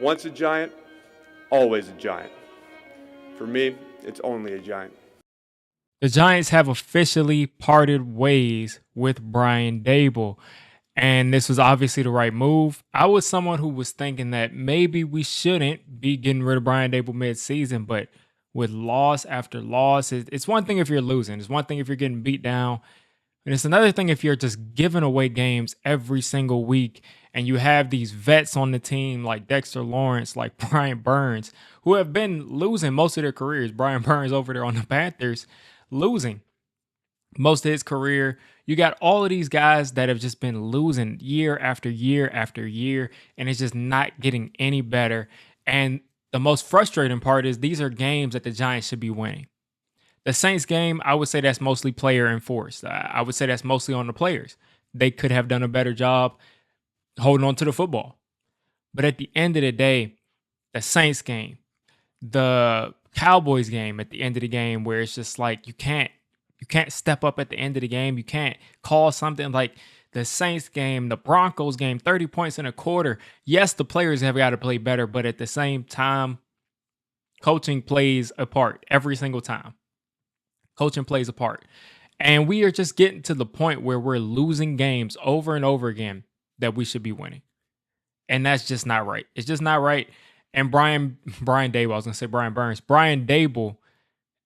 Once a giant, always a giant. For me, it's only a giant. The Giants have officially parted ways with Brian Daboll. And this was obviously the right move. I was someone who was thinking that maybe we shouldn't be getting rid of Brian Daboll mid-season, but with loss after loss, it's one thing if you're losing. It's one thing if you're getting beat down. And it's another thing if you're just giving away games every single week and you have these vets on the team like Dexter Lawrence, like Brian Burns, who have been losing most of their careers. Brian Burns over there on the Panthers, losing most of his career. You got all of these guys that have just been losing year after year after year, and it's just not getting any better. And the most frustrating part is these are games that the Giants should be winning. The Saints game, I would say that's mostly player enforced. I would say that's mostly on the players. They could have done a better job holding on to the football. But at the end of the day, the Saints game, the Cowboys game at the end of the game, where it's just like you can't step up at the end of the game. You can't call something like the Saints game, the Broncos game, 30 points in a quarter. Yes, the players have got to play better, but at the same time, coaching plays a part every single time. Coaching plays a part. And we are just getting to the point where we're losing games over and over again that we should be winning. And that's just not right. It's just not right. And Brian Daboll, I was going to say Brian Burns. Brian Daboll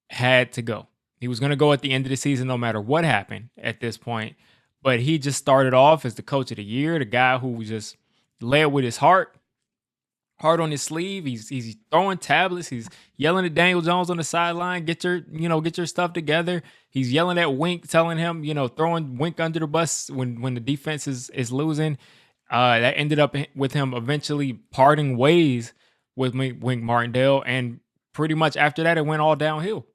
had to go. He was going to go at the end of the season no matter what happened at this point. But he just started off as the coach of the year, the guy who just led with his heart on his sleeve. He's throwing tablets. He's yelling at Daniel Jones on the sideline, get your stuff together. He's yelling at Wink, telling him, throwing Wink under the bus when the defense is losing. That ended up with him eventually parting ways with Wink Martindale. And pretty much after that, it went all downhill.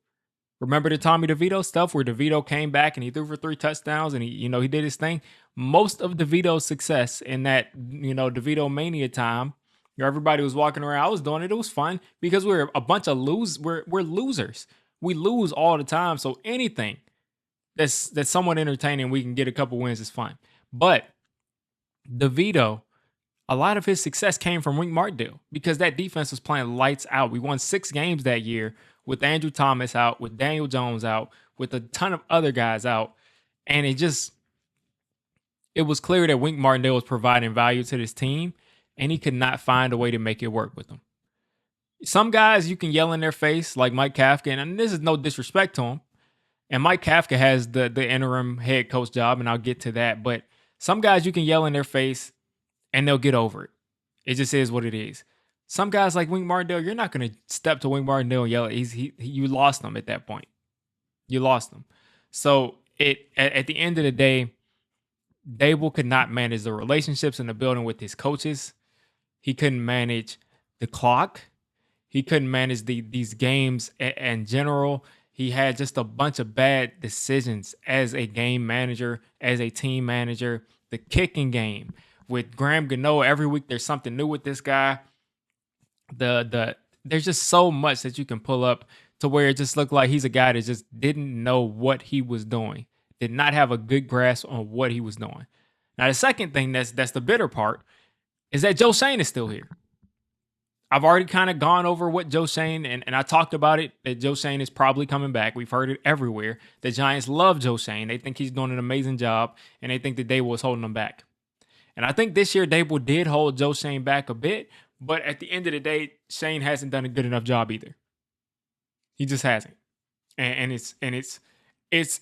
Remember the Tommy DeVito stuff where DeVito came back and he threw for 3 touchdowns and he did his thing? Most of DeVito's success in that, DeVito mania time, everybody was walking around. I was doing it. It was fun because we're a bunch of we're losers. We lose all the time. So anything that's somewhat entertaining, we can get a couple wins is fun. But DeVito, a lot of his success came from Wink Martindale because that defense was playing lights out. We won 6 games that year with Andrew Thomas out, with Daniel Jones out, with a ton of other guys out. And it was clear that Wink Martindale was providing value to this team, and he could not find a way to make it work with them. Some guys you can yell in their face, like Mike Kafka, and this is no disrespect to him. And Mike Kafka has the interim head coach job, and I'll get to that. But some guys you can yell in their face, and they'll get over it. It just is what it is. Some guys like Wink Martindale, you're not going to step to Wink Martindale and yell. You lost him at that point. You lost him. So at the end of the day, Daboll could not manage the relationships in the building with his coaches. He couldn't manage the clock. He couldn't manage these games in general. He had just a bunch of bad decisions as a game manager, as a team manager. The kicking game with Graham Gano, every week there's something new with this guy. There's just so much that you can pull up to where it just looked like he's a guy that just didn't know what he was doing, did not have a good grasp on what he was doing. Now, the second thing that's the bitter part is that Joe Schoen is still here. I've already kind of gone over what Joe Schoen, and I talked about it, that Joe Schoen is probably coming back. We've heard it everywhere. The Giants love Joe Schoen. They think he's doing an amazing job, and they think that Daboll was holding him back. And I think this year Daboll did hold Joe Schoen back a bit, but at the end of the day, Schoen hasn't done a good enough job either. He just hasn't. And it's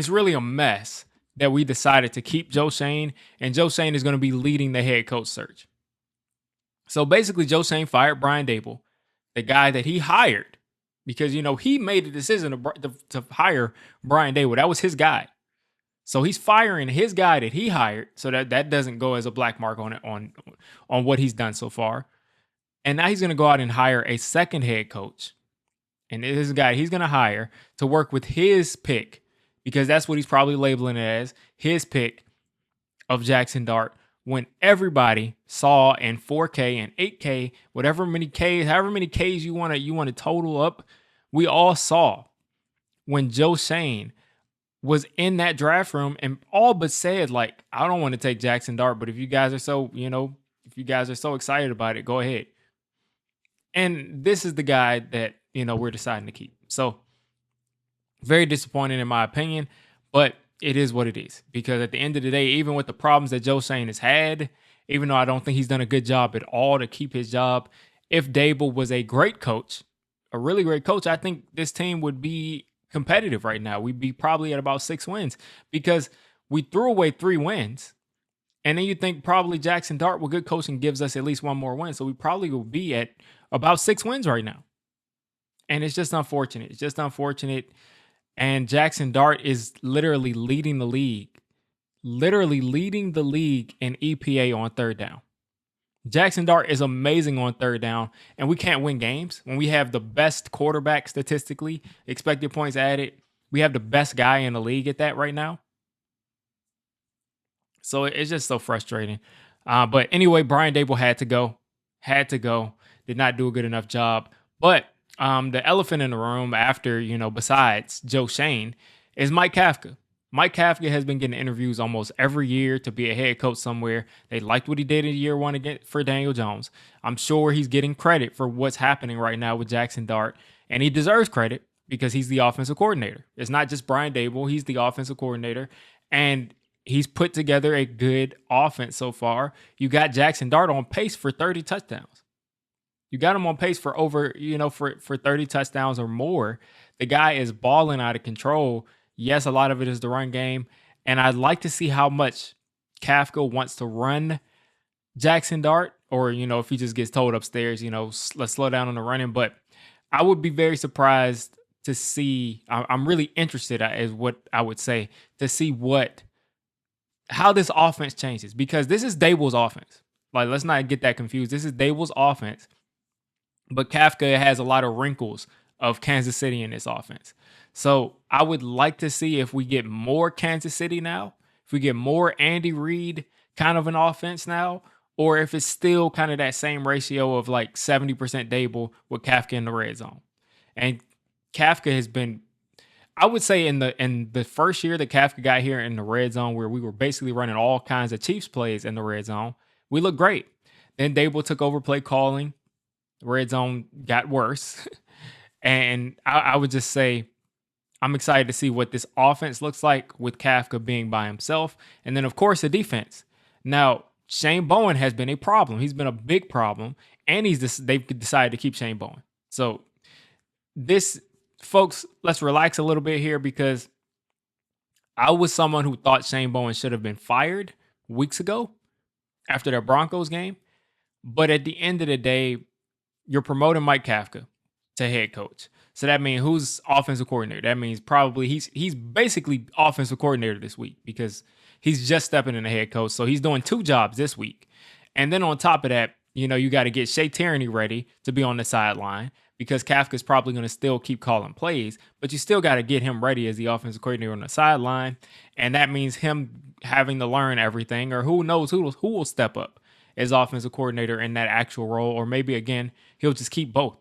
really a mess that we decided to keep Joe Schoen, and Joe Schoen is going to be leading the head coach search. So basically, Joe Schoen fired Brian Daboll, the guy that he hired, because, he made the decision to hire Brian Daboll. That was his guy. So he's firing his guy that he hired, so that doesn't go as a black mark on what he's done so far. And now he's going to go out and hire a second head coach. And this is a guy he's going to hire to work with his pick, because that's what he's probably labeling it as, his pick of Jackson Dart, when everybody saw in 4K and 8K, however many Ks you want to total up, we all saw when Joe Schoen was in that draft room and all but said, like, I don't want to take Jackson Dart, but if you guys are so excited about it, go ahead. And this is the guy that, we're deciding to keep. So very disappointing in my opinion, but it is what it is. Because at the end of the day, even with the problems that Joe Schoen has had, even though I don't think he's done a good job at all to keep his job, if Daboll was a great coach, a really great coach, I think this team would be competitive right now. We'd be probably at about 6 wins because we threw away 3 wins. And then you think probably Jackson Dart with good coaching gives us at least one more win. So we probably will be at about 6 wins right now. And it's just unfortunate. It's just unfortunate. And Jackson Dart is literally leading the league in EPA on third down. Jackson Dart is amazing on third down, and we can't win games when we have the best quarterback statistically, expected points added. We have the best guy in the league at that right now. So it's just so frustrating. But anyway, Brian Daboll had to go. Did not do a good enough job. But the elephant in the room after, besides Joe Schoen, is Mike Kafka. Mike Kafka has been getting interviews almost every year to be a head coach somewhere. They liked what he did in year 1 again for Daniel Jones. I'm sure he's getting credit for what's happening right now with Jackson Dart, and he deserves credit because he's the offensive coordinator. It's not just Brian Daboll. He's the offensive coordinator, and he's put together a good offense so far. You got Jackson Dart on pace for 30 touchdowns. You got him on pace for over, for 30 touchdowns or more. The guy is balling out of control. Yes, a lot of it is the run game. And I'd like to see how much Kafka wants to run Jackson Dart, or, if he just gets told upstairs, let's slow down on the running. But I would be very surprised to see, I'm really interested, is what I would say, to see how this offense changes. Because this is Daboll's offense. Like, let's not get that confused. This is Daboll's offense. But Kafka has a lot of wrinkles of Kansas City in this offense. So I would like to see if we get more Kansas City now, if we get more Andy Reid kind of an offense now, or if it's still kind of that same ratio of like 70% Daboll with Kafka in the red zone. And Kafka has been, I would say in the first year that Kafka got here in the red zone, where we were basically running all kinds of Chiefs plays in the red zone, we looked great. Then Daboll took over play calling. The red zone got worse. And I would just say, I'm excited to see what this offense looks like with Kafka being by himself. And then, of course, the defense. Now, Shane Bowen has been a problem. He's been a big problem. And they've decided to keep Shane Bowen. So folks, let's relax a little bit here, because I was someone who thought Shane Bowen should have been fired weeks ago after that Broncos game. But at the end of the day, you're promoting Mike Kafka to head coach. So that means who's offensive coordinator? That means probably he's basically offensive coordinator this week, because he's just stepping in the head coach. So he's doing 2 jobs this week. And then on top of that, you got to get Shea Tierney ready to be on the sideline, because Kafka's probably going to still keep calling plays, but you still got to get him ready as the offensive coordinator on the sideline. And that means him having to learn everything, or who knows who will step up as offensive coordinator in that actual role, or maybe again, he'll just keep both.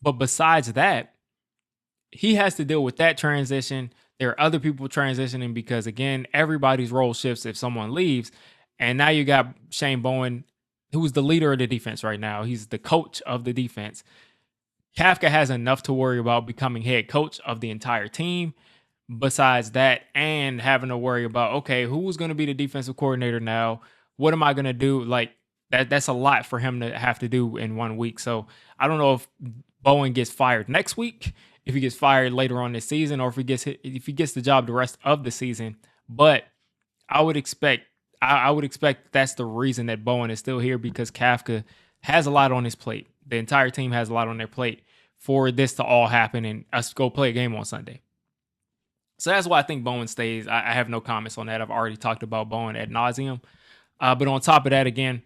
But besides that, he has to deal with that transition. There are other people transitioning, because again, everybody's role shifts if someone leaves. And now you got Shane Bowen, who's the leader of the defense right now. He's the coach of the defense. Kafka has enough to worry about becoming head coach of the entire team. Besides that, and having to worry about, okay, who's going to be the defensive coordinator now? What am I going to do? Like, that's a lot for him to have to do in 1 week. So I don't know if Bowen gets fired next week, if he gets fired later on this season, or if he gets the job the rest of the season. But I would expect that's the reason that Bowen is still here, because Kafka has a lot on his plate. The entire team has a lot on their plate for this to all happen and us go play a game on Sunday. So that's why I think Bowen stays. I have no comments on that. I've already talked about Bowen ad nauseum. But on top of that, again,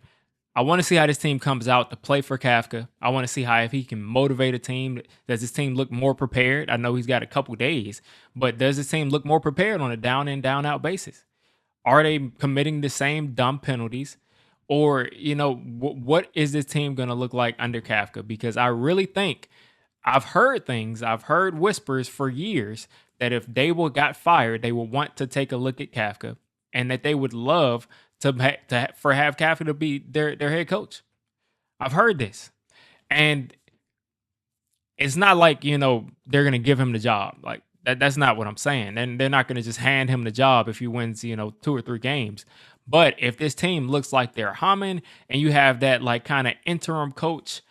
I want to see how this team comes out to play for Kafka. I want to see if he can motivate a team. Does this team look more prepared? I know he's got a couple days, but does this team look more prepared on a down in, down out basis? Are they committing the same dumb penalties? Or, what is this team going to look like under Kafka? Because I really think I've heard whispers for years that if Daboll got fired, they would want to take a look at Kafka, and that they would love to have Kafka to be their head coach. I've heard this. And it's not like, they're gonna give him the job. Like that's not what I'm saying. And they're not gonna just hand him the job if he wins, 2 or 3 games. But if this team looks like they're humming and you have that like kind of interim coach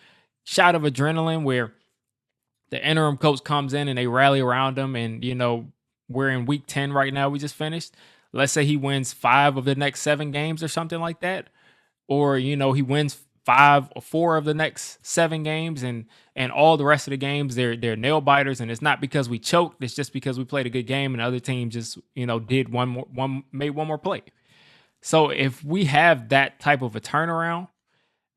shot of adrenaline where the interim coach comes in and they rally around him, and we're in week 10 right now, we just finished. Let's say he wins 5 of the next 7 games or something like that, or he wins 5 or 4 of the next 7 games, and all the rest of the games they're nail biters, and it's not because we choked, it's just because we played a good game and the other team just did made one more play. So if we have that type of a turnaround,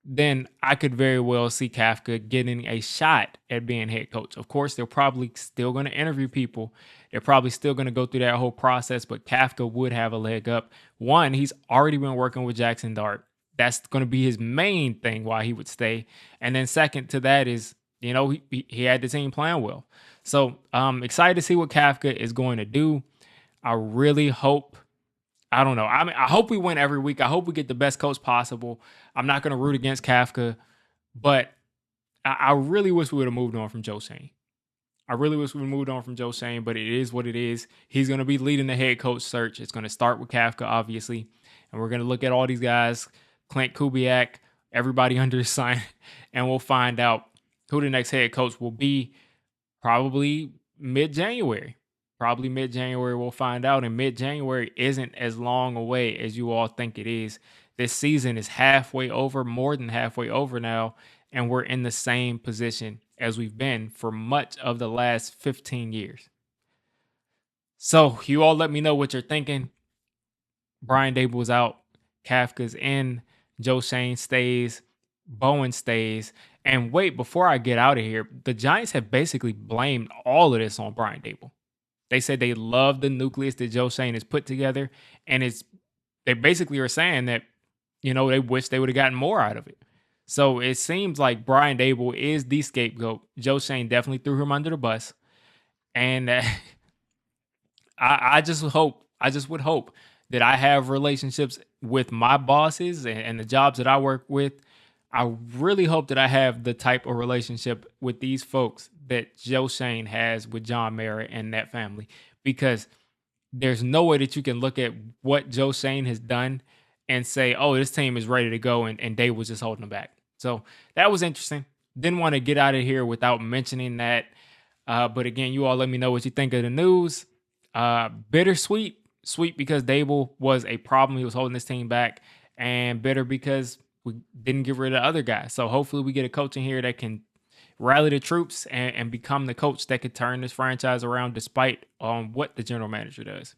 then I could very well see Kafka getting a shot at being head coach. Of course, they're probably still going to interview people. They're probably still going to go through that whole process, but Kafka would have a leg up. One, he's already been working with Jackson Dart. That's going to be his main thing why he would stay. And then second to that is, he had the team playing well. So I'm excited to see what Kafka is going to do. I really hope, I don't know. I mean, I hope we win every week. I hope we get the best coach possible. I'm not going to root against Kafka, but I really wish we would have moved on from Joe Schoen. I really wish we moved on from Joe Schoen, but it is what it is. He's going to be leading the head coach search. It's going to start with Kafka, obviously, and we're going to look at all these guys, Clint Kubiak, everybody under the sun, and we'll find out who the next head coach will be probably mid-January. Probably mid-January we'll find out, and mid-January isn't as long away as you all think it is. This season is halfway over, more than halfway over now, and we're in the same position as we've been for much of the last 15 years. So you all let me know what you're thinking. Brian Daboll is out. Kafka's in. Joe Schoen stays. Bowen stays. And wait, before I get out of here, the Giants have basically blamed all of this on Brian Daboll. They said they love the nucleus that Joe Schoen has put together, and they basically are saying that, they wish they would have gotten more out of it. So it seems like Brian Daboll is the scapegoat. Joe Schoen definitely threw him under the bus. And I just would hope that I have relationships with my bosses and the jobs that I work with. I really hope that I have the type of relationship with these folks that Joe Schoen has with John Mara and that family, because there's no way that you can look at what Joe Schoen has done and say, oh, this team is ready to go, and Dave was just holding them back. So that was interesting. Didn't want to get out of here without mentioning that. But again, you all let me know what you think of the news. Bittersweet. Sweet because Daboll was a problem. He was holding this team back. And bitter because we didn't get rid of the other guys. So hopefully we get a coach in here that can rally the troops and become the coach that could turn this franchise around despite what the general manager does.